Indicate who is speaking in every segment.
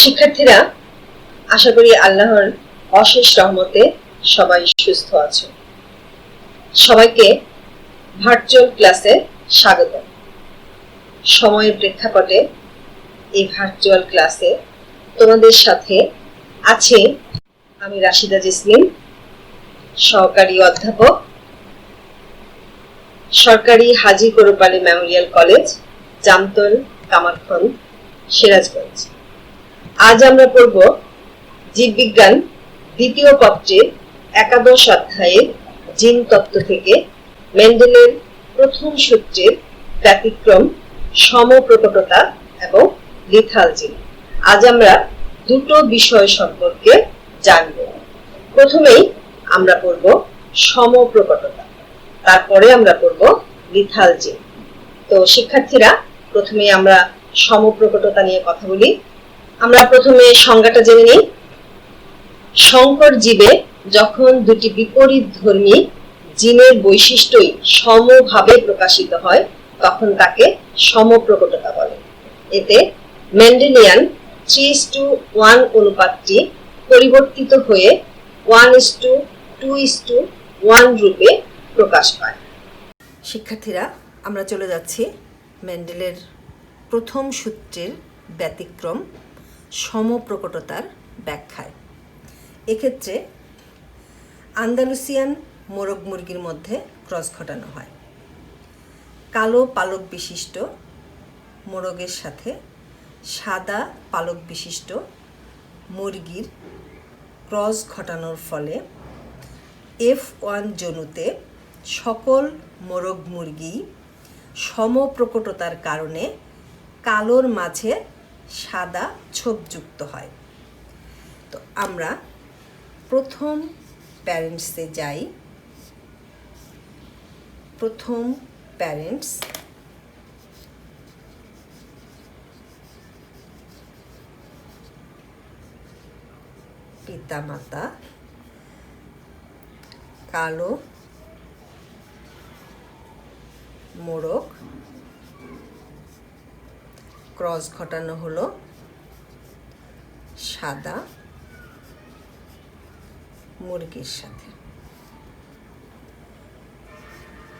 Speaker 1: শিক্ষার্থীরা, আশা করি আল্লাহর অশেষ রহমতে সবাই সুস্থ আছো। সবাইকে ভার্চুয়াল ক্লাসে স্বাগত। সময়ের প্রেক্ষাপটে এই ভার্চুয়াল ক্লাসে তোমাদের সাথে আছে আমি রাশিদা জেসমিন, সহকারী অধ্যাপক, সরকারি হাজী করুপ আলী মেমোরিয়াল কলেজ, জামতল, কামারখন্দ, সিরাজগঞ্জ। আজ আমরা পড়ব জীববিজ্ঞান দ্বিতীয় পত্রের একাদশ অধ্যায়ের জিন তত্ত্ব থেকে মেন্ডেলের প্রথম সূত্রের ব্যতিক্রম, সমপ্রকটতা এবং লিথাল জিন। আজ আমরা দুটো বিষয় সম্পর্কে জানব। প্রথমেই আমরা পড়ব সমপ্রকটতা, তারপরে আমরা পড়ব লিথাল জিন। তো শিক্ষার্থীরা, প্রথমে আমরা সমপ্রকটতা নিয়ে কথা বলি। আমরা প্রথমে সংজ্ঞাটা জেনে নিই। সংকর জীবে যখন দুটি বিপরীত ধর্মী জিনের বৈশিষ্ট্যই সমভাবে প্রকাশিত হয় তখন তাকে সমপ্রকটতা বলে। এতে মেন্ডেলিয়ান 3:1 অনুপাতটি পরিবর্তিত হয়ে 1:2:1 রূপে প্রকাশ পায়। শিক্ষার্থীরা, আমরা চলে যাচ্ছি মেন্ডেলের প্রথম সূত্রের ব্যতিক্রম, সমপ্রকটতার ব্যাখ্যায়। এক্ষেত্রে আন্দালুসিয়ান মোরগ মুরগির মধ্যে ক্রস ঘটানো হয়। কালো পালক বিশিষ্ট মোরগের সাথে সাদা পালক বিশিষ্ট মুরগির ক্রস ঘটানোর ফলে F1 জনুতে সকল মোরগ মুরগি সমপ্রকটতার কারণে কালোর মাঝে সাদা ছোপযুক্ত হয়। তো আমরা প্রথম প্যারেন্টসে যাই। প্রথম প্যারেন্টস পিতামাতা কালো মোরগ, ক্রস ঘটানো হলো সাদা মুরগির সাথে।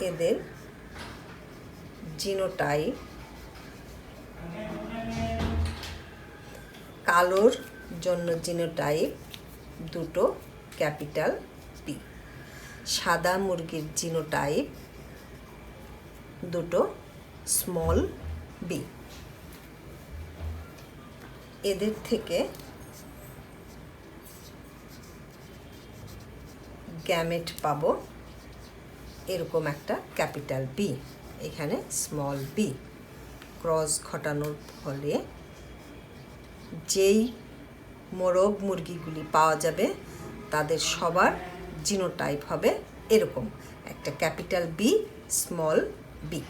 Speaker 1: এদের জিনোটাইপ কালোর জন্য জিনোটাইপ দুটো ক্যাপিটাল পি, সাদা মুরগির জিনোটাইপ দুটো স্মল বি। এদের থেকে গ্যামেট পাবো এরকম একটা ক্যাপিটাল বি, এখানে স্মল বি। ক্রস ঘটানোর ফলে যেই মোরগ মুরগিগুলি পাওয়া যাবে তাদের সবার জিনোটাইপ হবে এরকম একটা ক্যাপিটাল বি, স্মল বি।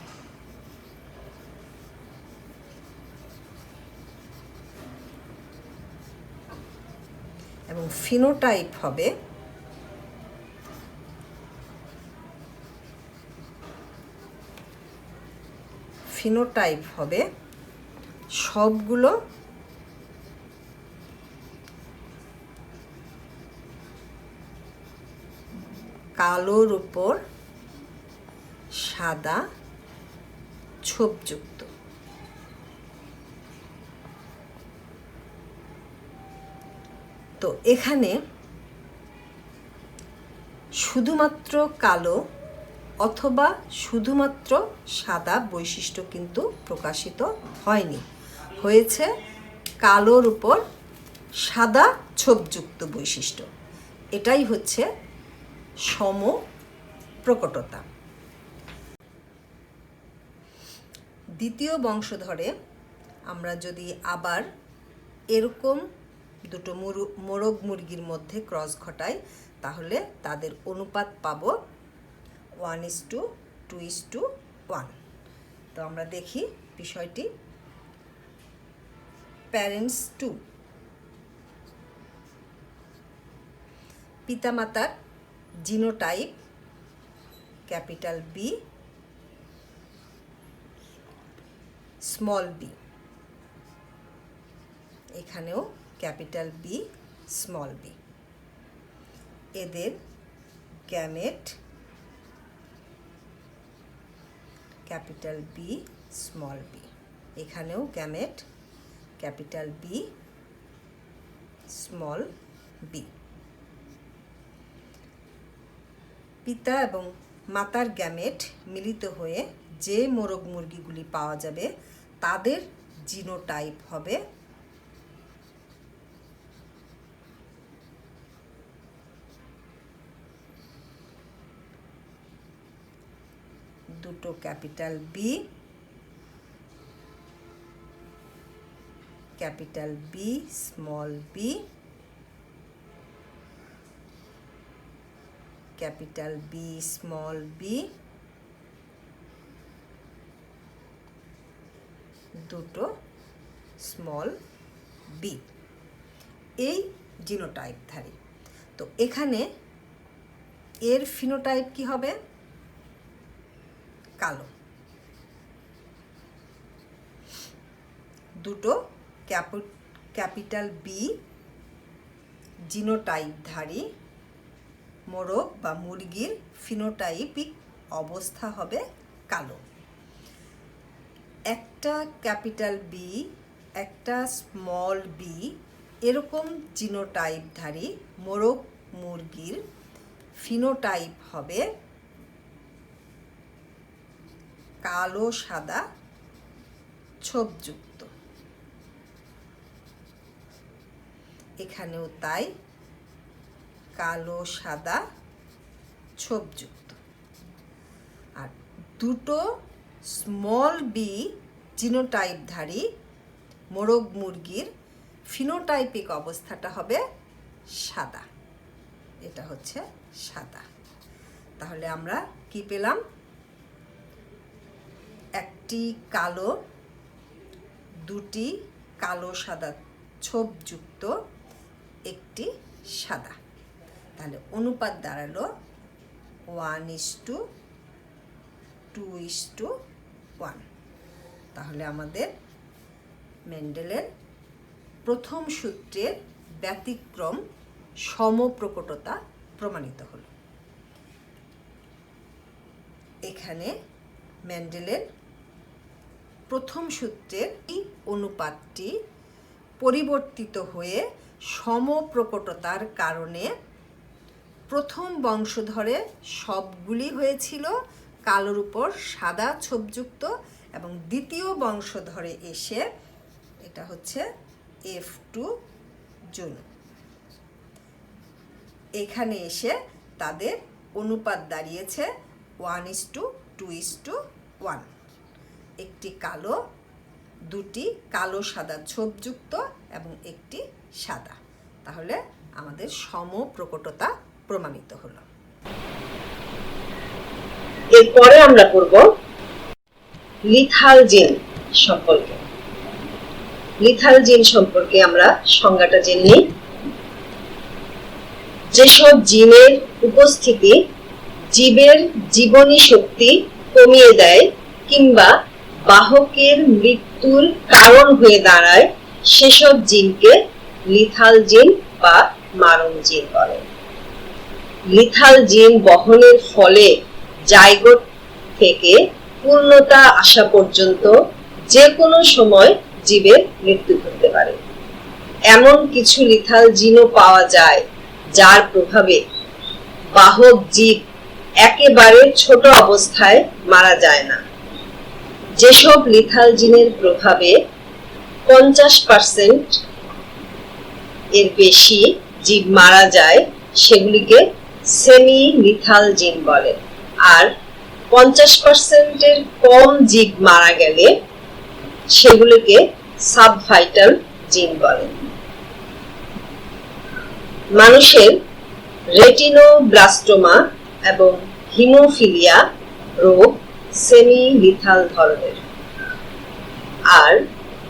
Speaker 1: এবং ফিনোটাইপ হবে সবগুলো কালোর উপর সাদা ছোপযুক্ত। তো এখানে শুধুমাত্র কালো অথবা শুধুমাত্র সাদা বৈশিষ্ট্য কিন্তু প্রকাশিত হয়নি, হয়েছে কালোর উপর সাদা ছোপযুক্ত বৈশিষ্ট্য। এটাই হচ্ছে সমপ্রকটতা। দ্বিতীয় বংশধরে আমরা যদি আবার এরকম দুটো মোরগ মুরগির মধ্যে ক্রস ঘটাই তাহলে তাদের অনুপাত পাবো 1:2:1। তো আমরা দেখি বিষয়টি। প্যারেন্টস 2, পিতামাতার genotype capital B, small B. এখানেও ক্যাপিটাল বি স্মল বি। এদের gamete capital B small B. এখানেও gamete capital B small B. পিতা এবং মাতার গ্যামেট মিলিত হয়ে যে মোরগ মুরগিগুলি পাওয়া যাবে তাদের জিনোটাইপ হবে দুটো capital B, capital B small B, capital B small B, দুটো স্মল বি, এই জিনোটাইপধারী। তো এখানে এর ফিনোটাইপ কি হবে? কালো। দুটো ক্যাপিটাল বি জিনোটাইপধারী মোরগ বা মুরগির ফিনোটাইপিক অবস্থা হবে কালো। একটা ক্যাপিটাল বি, একটা স্মল বি, এরকম জিনোটাইপধারী মোরগ মুরগির ফিনোটাইপ হবে কালো সাদা ছোপযুক্ত। এখানেও তাই, কালো সাদা ছোপযুক্ত। আর দুটো স্মল বি জিনোটাইপধারী মোরগ মুরগির ফিনোটাইপিক অবস্থাটা হবে সাদা। এটা হচ্ছে সাদা। তাহলে আমরা কি পেলাম? একটি কালো, দুটি কালো সাদা ছোপযুক্ত, একটি সাদা। তাহলে অনুপাত দাঁড়ালো 1:2:1। তাহলে আমাদের মেন্ডেলের প্রথম সূত্রের ব্যতিক্রম সমপ্রকটতা প্রমাণিত হলো। এখানে মেন্ডেলের প্রথম সূত্রের এই অনুপাতটি পরিবর্তিত হয়ে সমপ্রকটতার কারণে প্রথম বংশধরে সবগুলি হয়েছিল কালোর উপর সাদা ছোপযুক্ত, এবং দ্বিতীয় বংশধরে এসে এটা হচ্ছে F2 জুন। এখানে এসে তাদের অনুপাত দাঁড়িয়েছে 1:2:1। একটি কালো, দুটি কালো সাদা ছোপযুক্ত এবং একটি সাদা। তাহলে আমাদের সমপ্রকটতা প্রমাণিত হলো।
Speaker 2: এরপরে আমরা পড়ব লিথাল জিন সম্পর্কে। লিথাল জিন সম্পর্কে আমরা সংজ্ঞাটা জেনে নিই। যেসব জিনের উপস্থিতি জীবের জীবনী শক্তি কমিয়ে দেয় কিংবা বাহকের মৃত্যুর কারণ হয়ে দাঁড়ায়, সেসব জিনকে লিথাল জিন বা মারণ জিন বলে। লিথাল জিন বহনের ফলে জাইগোট থেকে পূর্ণতা আসা পর্যন্ত যে কোনো সময় জীবের মৃত্যু ঘটতে পারে। এমন কিছু লিথাল জিনও পাওয়া যায় যার প্রভাবে বাহক জীব একেবারে ছোট অবস্থায় মারা যায় না। যেসব লিথাল জিনের প্রভাবে 50% এর বেশি জীব মারা যায় সেগুলিকে সেমি লিথাল জিন বলে, আর 50% এর কম জীব মারা গেলে সেগুলিকে সাবভাইটাল জিন বলে। মানুষের রেটিনোব্লাস্টোমা এবং হিমোফিলিয়া রোগ সেমি লিথাল ধরনের, আর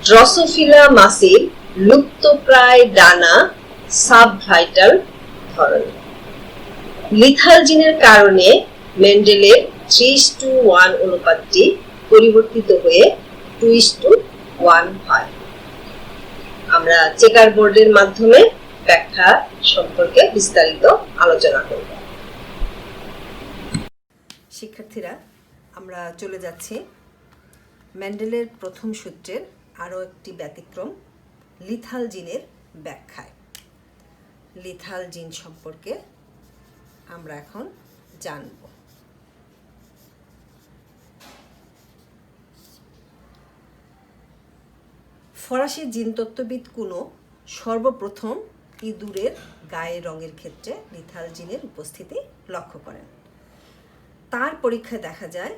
Speaker 2: ড্রসোফিলা মাসির লুপ্তপ্রায় ডানা সাবভাইটাল ধরনের। লিথাল জিনের কারণে মেন্ডেলের 3:1 অনুপাতটি পরিবর্তিত হয়ে 2:1 হয়। আমরা চেকার বোর্ডের মাধ্যমে ব্যাখ্যা সম্পর্কে বিস্তারিত আলোচনা করব।
Speaker 1: শিক্ষার্থীরা, আমরা চলে যাচ্ছি মেন্ডেলের প্রথম সূত্রের আরও একটি ব্যতিক্রম লিথাল জিনের ব্যাখ্যায়। লিথাল জিন সম্পর্কে আমরা এখন জানব। ফরাসি জিনতত্ত্ববিদ কুনো সর্বপ্রথম ইঁদুরের গায়ের রঙের ক্ষেত্রে লিথাল জিনের উপস্থিতি লক্ষ্য করেন। তার পরীক্ষায় দেখা যায়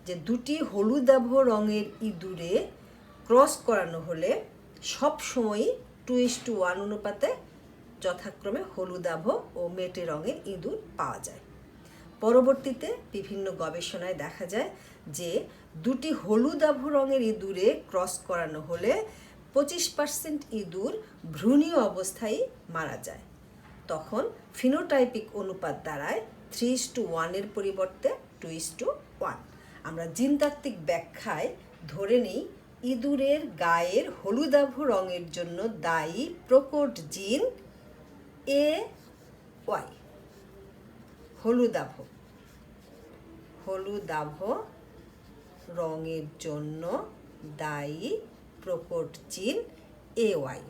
Speaker 1: যে দুটি হলুদাভ রঙের ইঁদুরে ক্রস করানো হলে সবসময়ই 2:1 অনুপাতে যথাক্রমে হলুদাভ ও মেটে রঙের ইঁদুর পাওয়া যায়। পরবর্তীতে বিভিন্ন গবেষণায় দেখা যায় যে দুটি হলুদাভ রঙের ইঁদুরে ক্রস করানো হলে 25% ইঁদুর ভ্রূণীয় অবস্থায় মারা যায়। তখন ফিনোটাইপিক অনুপাত দাঁড়ায় 3:1 পরিবর্তে 2:1। আমরা জিনতাত্ত্বিক ব্যাখ্যায় ধরে নিই ইঁদুরের গায়ের হলুদাভ রঙের জন্য দায়ী প্রকট জিন AY। হলুদাভ রঙের জন্য দায়ী প্রকট জিন AY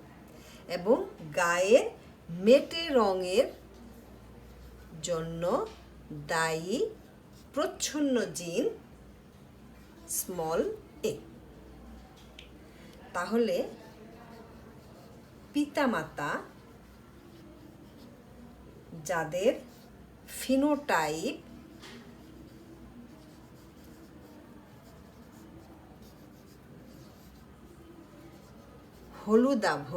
Speaker 1: এবং গায়ের মেটে রঙের জন্য দায়ী প্রচ্ছন্ন জিন a। তাহলে পিতামাতা যাদের ফিনোটাইপ হলুদাভ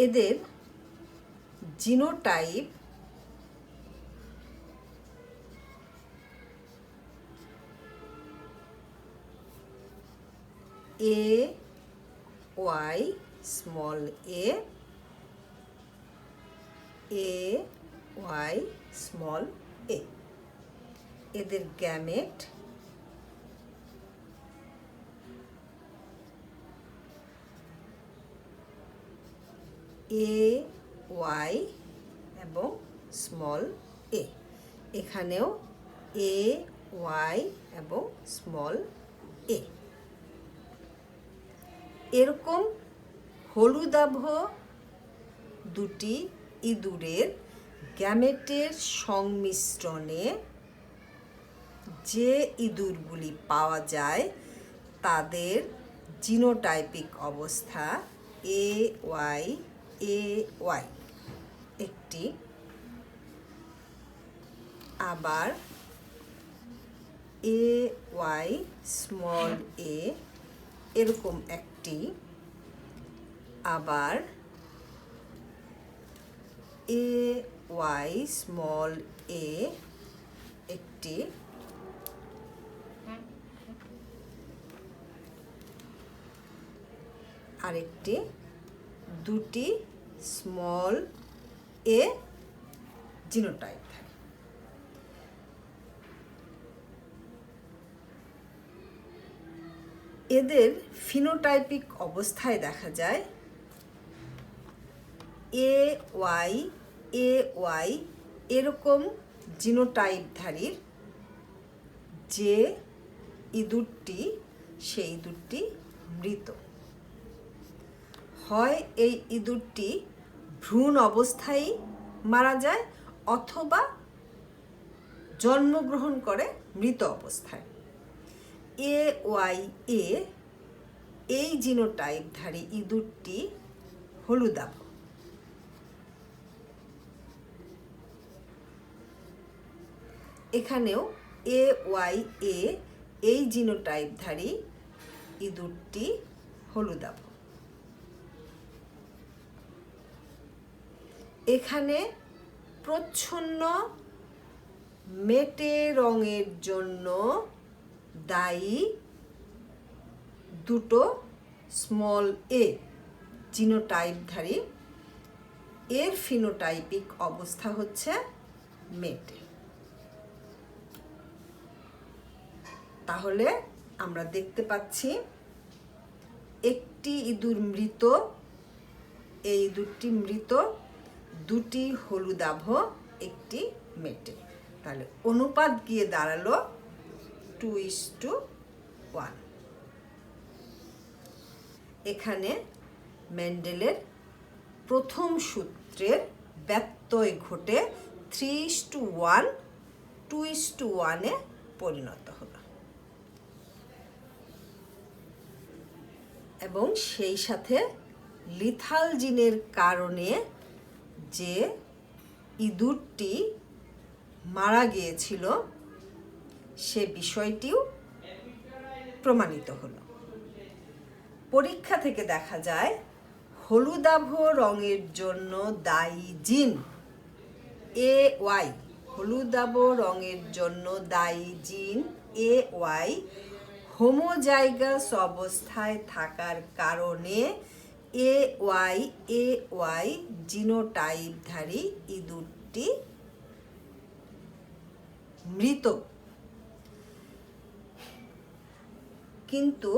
Speaker 1: এদের জিনোটাইপ AY এদের গ্যামেট AY এবং a। এখানেও AY এবং a। এরকম হলুদাভ দুটি ইঁদুরের গ্যামেটের সংমিশ্রণে যে ইঁদুরগুলি পাওয়া যায় তাদের জিনোটাইপিক অবস্থা AY একটি, আবার AY এরকম একটি, আবার AY একটি, আরেকটি, দুটি a জিনোটাইপ থাকে। এদের ফিনোটাইপিক অবস্থায় দেখা যায় AY এরকম জিনোটাইপধারীর যে ইঁদুরটি সেই ইঁদুরটি মৃত। হয় এই ইঁদুরটি ভ্রূণ অবস্থায় মারা যায় অথবা জন্মগ্রহণ করে মৃত অবস্থায়। AY এই জিনোটাইপধারী ইঁদুরটি হলুদাভ। এখানেও AY এই জিনোটাইপধারী ইঁদুরটি হলুদাভ। এখানে প্রচ্ছন্ন মেটে রঙের জন্য দায়ী দুটো a জিনোটাইপধারী এর ফিনোটাইপিক অবস্থা হচ্ছে মেটে। তাহলে আমরা দেখতে পাচ্ছি একটি ইঁদুর মৃত, এই ইঁদুরটি মৃত, দুটি হলুদাভ, একটি মেটে। তাহলে অনুপাত গিয়ে দাঁড়ালো 2:1। এখানে মেন্ডেলের প্রথম সূত্রের ব্যত্যয় ঘটে 3:1 2:1-এ পরিণত হলো, এবং সেই সাথে লিথাল জিনের কারণে যে ইঁদুরটি মারা গিয়েছিল সে বিষয়টিও প্রমাণিত হলো। পরীক্ষা থেকে দেখা যায় হলুদাভ রঙের জন্য দায়ী জিন AY, হলুদাভ রঙের জন্য দায়ী জিন AY হোমোজাইগাস অবস্থায় থাকার কারণে AY জিনোটাইপধারী ইঁদুরটি মৃত। কিন্তু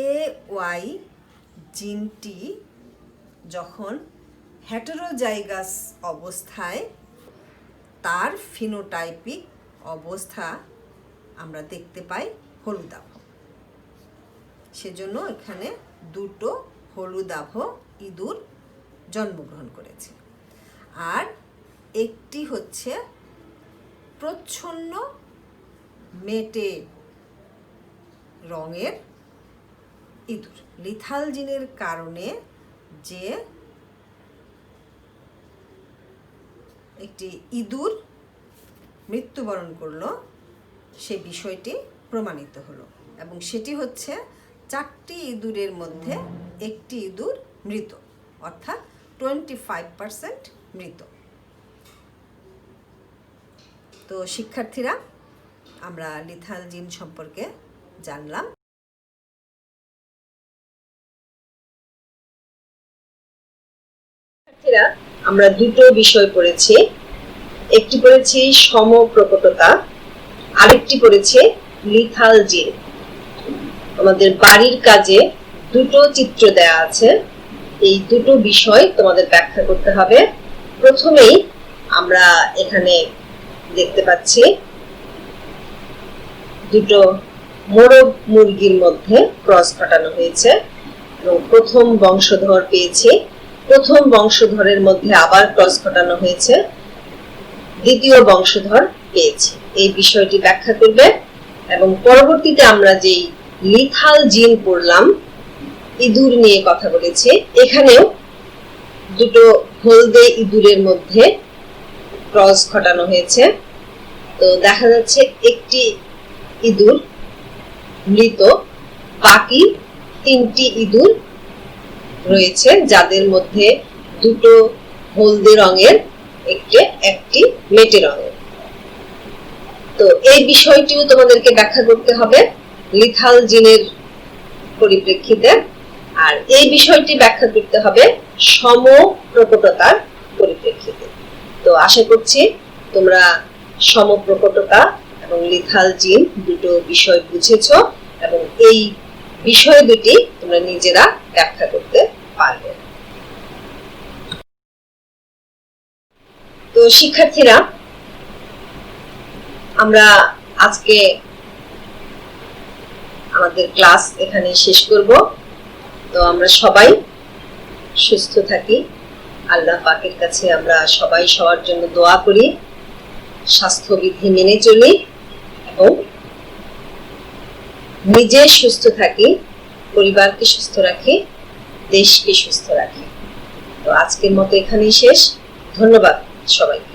Speaker 1: AY জিনটি যখন হেটেরোজাইগাস অবস্থায়, তার ফিনোটাইপিক অবস্থা আমরা দেখতে পাই হলুদাভ। সেজন্য এখানে দুটো হলুদাভ ইঁদুর জন্মগ্রহণ করেছে, আর একটি হচ্ছে প্রচ্ছন্ন মেটে রঙের ইঁদুর। লিথাল জিনের কারণে যে একটি ইঁদুর মৃত্যুবরণ করলো সে বিষয়টি প্রমাণিত হলো, এবং সেটি হচ্ছে 4টি ইঁদুরের মধ্যে একটি ইঁদুর মৃত, অর্থাৎ 25% মৃত। তো শিক্ষার্থীরা, আমরা লিথাল জিন সম্পর্কে জানলাম।
Speaker 2: আমরা দুটো বিষয় পড়েছি, একটি পড়েছি সমপ্রকটতা, আরেকটি পড়েছি লিথাল জিন। আমাদের বাড়ির কাজে দুটো চিত্র দেয়া আছে, এই দুটো বিষয় তোমাদের ব্যাখ্যা করতে হবে। প্রথমেই আমরা এখানে দেখতে পাচ্ছি দুটো মোরগ মুরগির মধ্যে ক্রস ঘটানো হয়েছে, এবং প্রথম বংশধর পেয়েছি। প্রথম বংশধরের মধ্যে আবার ক্রস ঘটানো হয়েছে, দ্বিতীয় বংশধর পেয়েছি। এই বিষয়টি ব্যাখ্যা করবে, এবং পরবর্তীতে আমরা যেই লিথাল জিন পড়লাম, ইঁদুর নিয়ে কথা বলেছি, এখানেও দুটো হলদে ইঁদুরের মধ্যে ক্রস ঘটানো হয়েছে। তো দেখা যাচ্ছে একটি ইঁদুর মৃত, বাকি 3টি ইঁদুর রয়েছে যাদের মধ্যে দুটো হলদে রঙের, একটি মেটে রঙের। তো এই বিষয়টিও তোমাদেরকে ব্যাখ্যা করতে হবে লিথাল জিনের পরিপ্রেক্ষিতে, আর এই বিষয়টি ব্যাখ্যা করতে হবে সমপ্রকটতার পরিপ্রেক্ষিতে। তো আশা করছি তোমরা সমপ্রকটতা এবং লিথাল জিন দুটো বিষয় বুঝেছো, এবং এই বিষয় দুটি তোমরা নিজেরা ব্যাখ্যা করতে পারবে। তো শিক্ষার্থীরা, আমরা আজকে আমাদের ক্লাস এখানে শেষ করব। তো আমরা সবাই সুস্থ থাকি, আল্লাহ পাকের কাছে আমরা সবাই সবার জন্য দোয়া করি, স্বাস্থ্যবিধি মেনে চলি, এবং নিজে সুস্থ থাকি, পরিবারকে সুস্থ রাখি, দেশকে সুস্থ রাখি। তো আজকের মতো এখানেই শেষ। ধন্যবাদ সবাইকে।